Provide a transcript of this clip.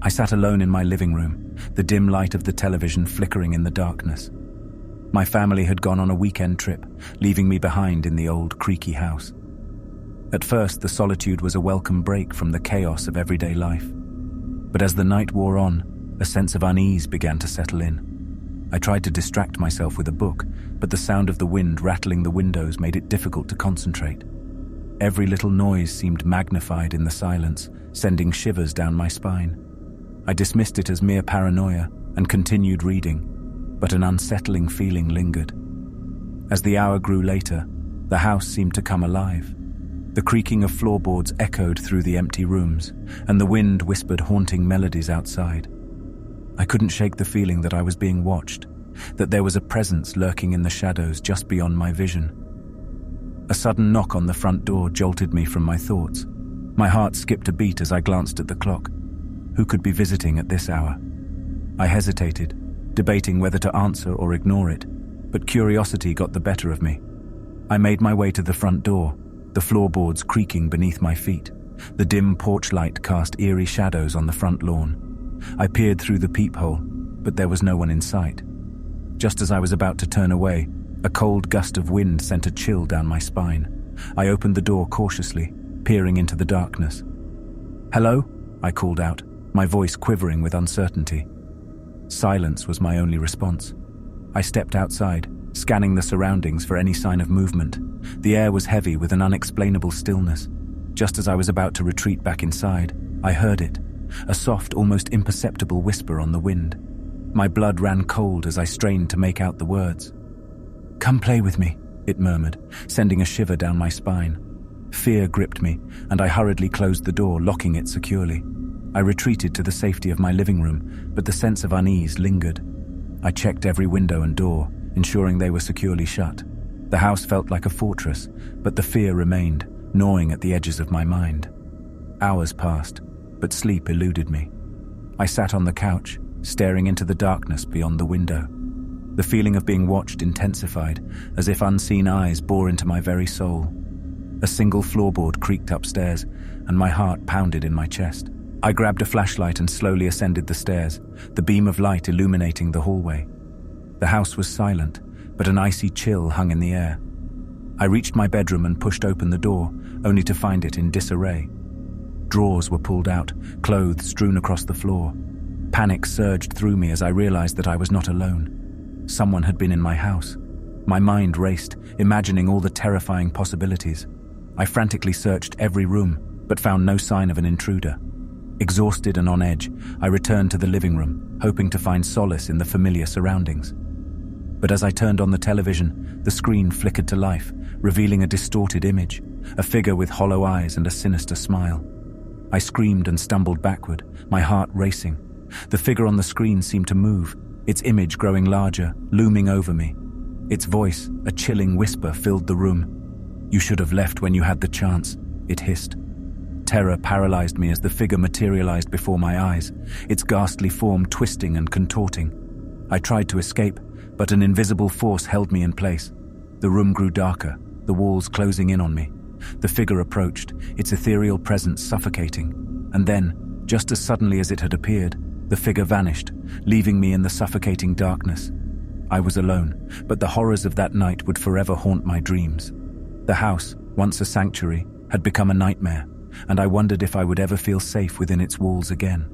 I sat alone in my living room, the dim light of the television flickering in the darkness. My family had gone on a weekend trip, leaving me behind in the old, creaky house. At first, the solitude was a welcome break from the chaos of everyday life. But as the night wore on, a sense of unease began to settle in. I tried to distract myself with a book, but the sound of the wind rattling the windows made it difficult to concentrate. Every little noise seemed magnified in the silence, sending shivers down my spine. I dismissed it as mere paranoia and continued reading, but an unsettling feeling lingered. As the hour grew later, the house seemed to come alive. The creaking of floorboards echoed through the empty rooms, and the wind whispered haunting melodies outside. I couldn't shake the feeling that I was being watched, that there was a presence lurking in the shadows just beyond my vision. A sudden knock on the front door jolted me from my thoughts. My heart skipped a beat as I glanced at the clock. Who could be visiting at this hour? I hesitated, debating whether to answer or ignore it, but curiosity got the better of me. I made my way to the front door, the floorboards creaking beneath my feet. The dim porch light cast eerie shadows on the front lawn. I peered through the peephole, but there was no one in sight. Just as I was about to turn away, a cold gust of wind sent a chill down my spine. I opened the door cautiously, peering into the darkness. "Hello?" I called out, my voice quivering with uncertainty. Silence was my only response. I stepped outside, scanning the surroundings for any sign of movement. The air was heavy with an unexplainable stillness. Just as I was about to retreat back inside, I heard it, a soft, almost imperceptible whisper on the wind. My blood ran cold as I strained to make out the words. "Come play with me," it murmured, sending a shiver down my spine. Fear gripped me, and I hurriedly closed the door, locking it securely. I retreated to the safety of my living room, but the sense of unease lingered. I checked every window and door, ensuring they were securely shut. The house felt like a fortress, but the fear remained, gnawing at the edges of my mind. Hours passed, but sleep eluded me. I sat on the couch, staring into the darkness beyond the window. The feeling of being watched intensified, as if unseen eyes bore into my very soul. A single floorboard creaked upstairs, and my heart pounded in my chest. I grabbed a flashlight and slowly ascended the stairs, the beam of light illuminating the hallway. The house was silent, but an icy chill hung in the air. I reached my bedroom and pushed open the door, only to find it in disarray. Drawers were pulled out, clothes strewn across the floor. Panic surged through me as I realized that I was not alone. Someone had been in my house. My mind raced, imagining all the terrifying possibilities. I frantically searched every room, but found no sign of an intruder. Exhausted and on edge, I returned to the living room, hoping to find solace in the familiar surroundings. But as I turned on the television, the screen flickered to life, revealing a distorted image, a figure with hollow eyes and a sinister smile. I screamed and stumbled backward, my heart racing. The figure on the screen seemed to move, its image growing larger, looming over me. Its voice, a chilling whisper, filled the room. "You should have left when you had the chance," it hissed. Terror paralyzed me as the figure materialized before my eyes, its ghastly form twisting and contorting. I tried to escape, but an invisible force held me in place. The room grew darker, the walls closing in on me. The figure approached, its ethereal presence suffocating. And then, just as suddenly as it had appeared, the figure vanished, leaving me in the suffocating darkness. I was alone, but the horrors of that night would forever haunt my dreams. The house, once a sanctuary, had become a nightmare, and I wondered if I would ever feel safe within its walls again.